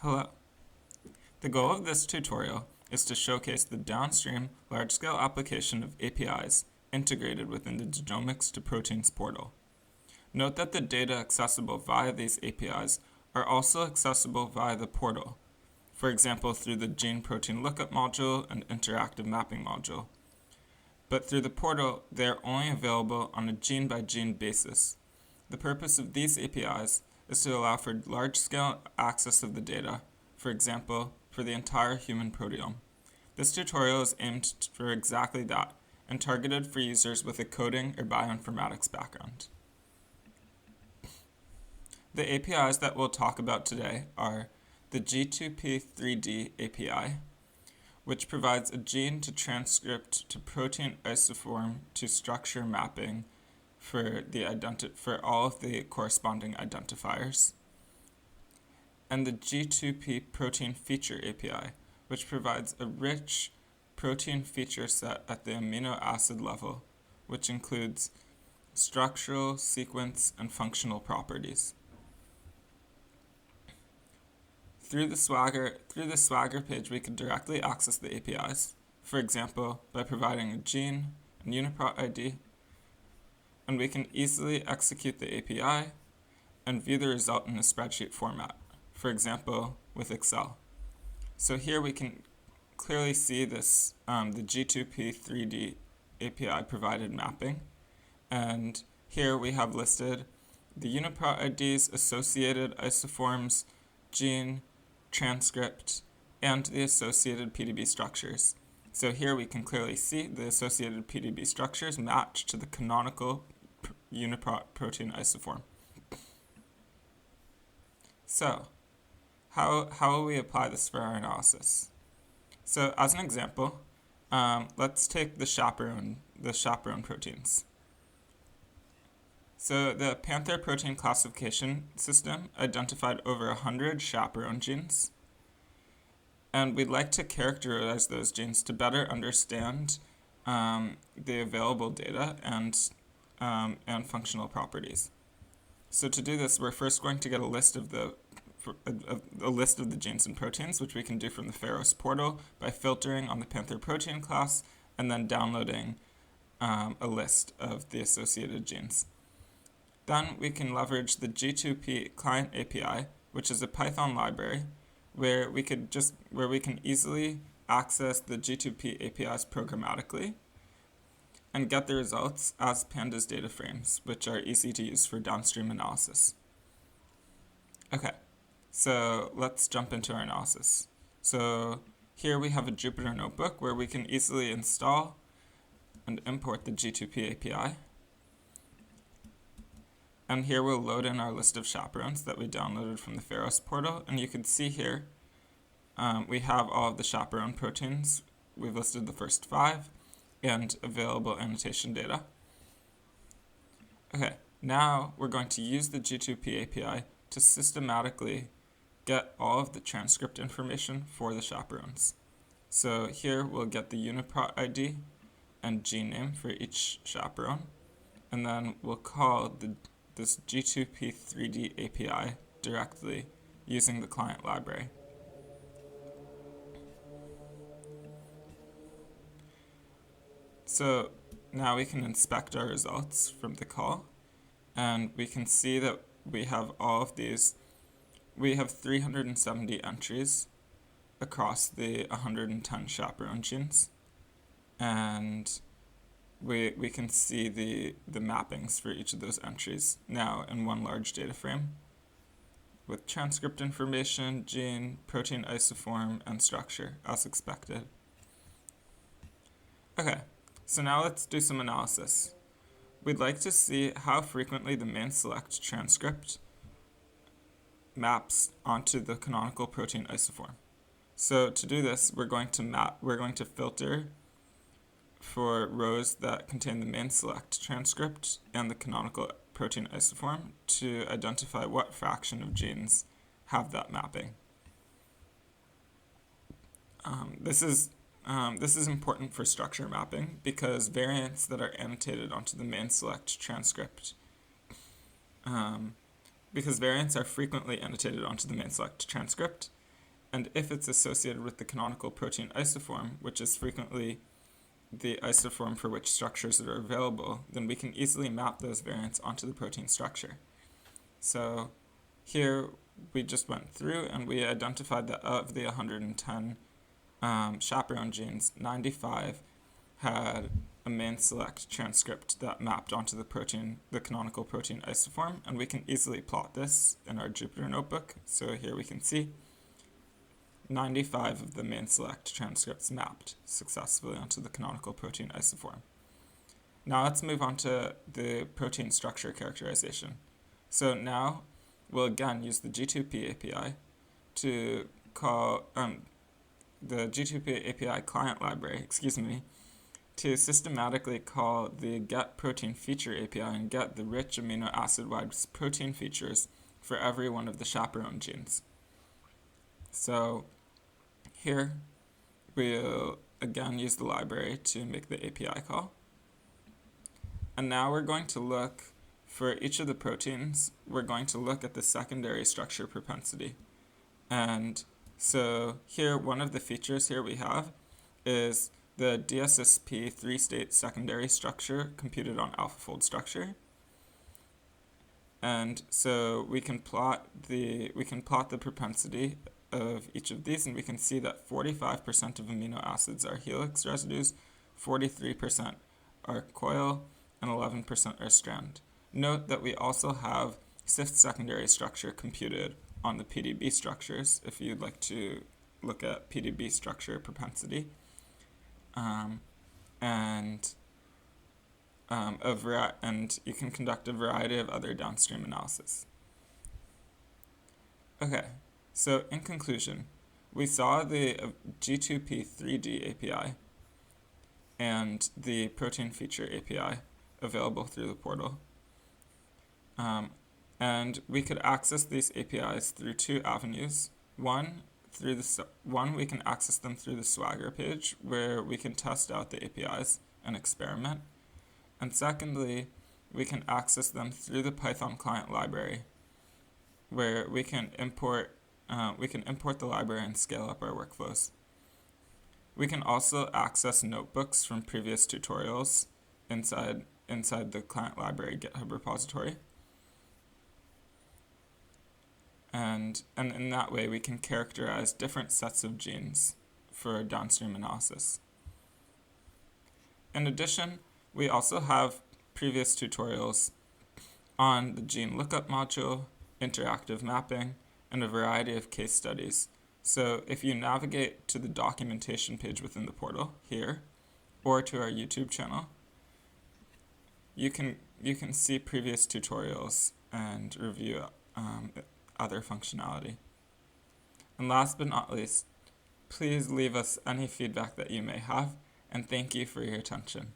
Hello. The goal of this tutorial is to showcase the downstream large-scale application of APIs integrated within the Genomics to Proteins portal. Note that the data accessible via these APIs are also accessible via the portal, for example through the gene-protein lookup module and interactive mapping module. But through the portal, they are only available on a gene-by-gene basis. The purpose of these APIs is to allow for large-scale access of the data, for example, for the entire human proteome. This tutorial is aimed for exactly that, and targeted for users with a coding or bioinformatics background. The APIs that we'll talk about today are the G2P3D API, which provides a gene to transcript to protein isoform to structure mapping for all of the corresponding identifiers, and the G2P protein feature API, which provides a rich protein feature set at the amino acid level, which includes structural, sequence, and functional properties. Through the Swagger page, we can directly access the APIs, for example, by providing a gene and UniProt ID, and we can easily execute the API and view the result in a spreadsheet format, for example, with Excel. So here we can clearly see this, the G2P3D API provided mapping, and here we have listed the UniProt IDs, associated isoforms, gene, transcript, and the associated PDB structures. So here we can clearly see the associated PDB structures match to the canonical UniProt protein isoform. So, how will we apply this for our analysis? So, as an example, let's take the chaperone proteins. So the Panther protein classification system identified over 100 chaperone genes, and we'd like to characterize those genes to better understand the available data and functional properties. So to do this, we're first going to get a list of the genes and proteins, which we can do from the Pharos portal by filtering on the Panther protein class and then downloading a list of the associated genes. Then we can leverage the G2P client API, which is a Python library where we can easily access the G2P APIs programmatically and get the results as pandas data frames, which are easy to use for downstream analysis. Okay, so let's jump into our analysis. So here we have a Jupyter notebook where we can easily install and import the G2P API. And here we'll load in our list of chaperones that we downloaded from the Pharos portal. And you can see here we have all of the chaperone proteins. We've listed the first 5 and available annotation data. Okay, now we're going to use the G2P API to systematically get all of the transcript information for the chaperones. So here we'll get the UniProt ID and gene name for each chaperone. And then we'll call this G2P3D API directly using the client library. So now we can inspect our results from the call, and we can see that we have all of these. We have 370 entries across the 110 chaperone genes, and we can see the mappings for each of those entries now in one large data frame with transcript information, gene, protein isoform, and structure as expected. Okay, so now let's do some analysis. We'd like to see how frequently the main select transcript maps onto the canonical protein isoform. So to do this, we're going to filter for rows that contain the main select transcript and the canonical protein isoform to identify what fraction of genes have that mapping. This is important for structure mapping because variants that are annotated onto the main select transcript because variants are frequently annotated onto the main select transcript, and if it's associated with the canonical protein isoform, which is frequently the isoform for which structures are available, then we can easily map those variants onto the protein structure. So here we just went through and we identified that of the 110 chaperone genes, 95 had a main select transcript that mapped onto the canonical protein isoform, and we can easily plot this in our Jupyter notebook. So here we can see 95 of the main select transcripts mapped successfully onto the canonical protein isoform. Now let's move on to the protein structure characterization. So now we'll again use the G2P API to call the G2P API client library, to systematically call the get protein feature API and get the rich amino acid-wide protein features for every one of the chaperone genes. So here we'll again use the library to make the API call. And now we're going to look for each of the proteins, we're going to look at the secondary structure propensity. And so here, one of the features here we have is the DSSP 3-state secondary structure computed on AlphaFold structure. And so we can plot the propensity of each of these, and we can see that 45% of amino acids are helix residues, 43% are coil, and 11% are strand. Note that we also have fifth secondary structure computed on the PDB structures, if you'd like to look at PDB structure propensity. And you can conduct a variety of other downstream analysis. Okay, so in conclusion, we saw the G2P3D API and the protein feature API available through the portal. And we could access these APIs through two avenues. One, we can access them through the Swagger page, where we can test out the APIs and experiment. And secondly, we can access them through the Python client library, where we can import the library and scale up our workflows. We can also access notebooks from previous tutorials inside the client library GitHub repository. And in that way, we can characterize different sets of genes for downstream analysis. In addition, we also have previous tutorials on the gene lookup module, interactive mapping, and a variety of case studies. So if you navigate to the documentation page within the portal here, or to our YouTube channel, you can see previous tutorials and review other functionality. And last but not least, please leave us any feedback that you may have, and thank you for your attention.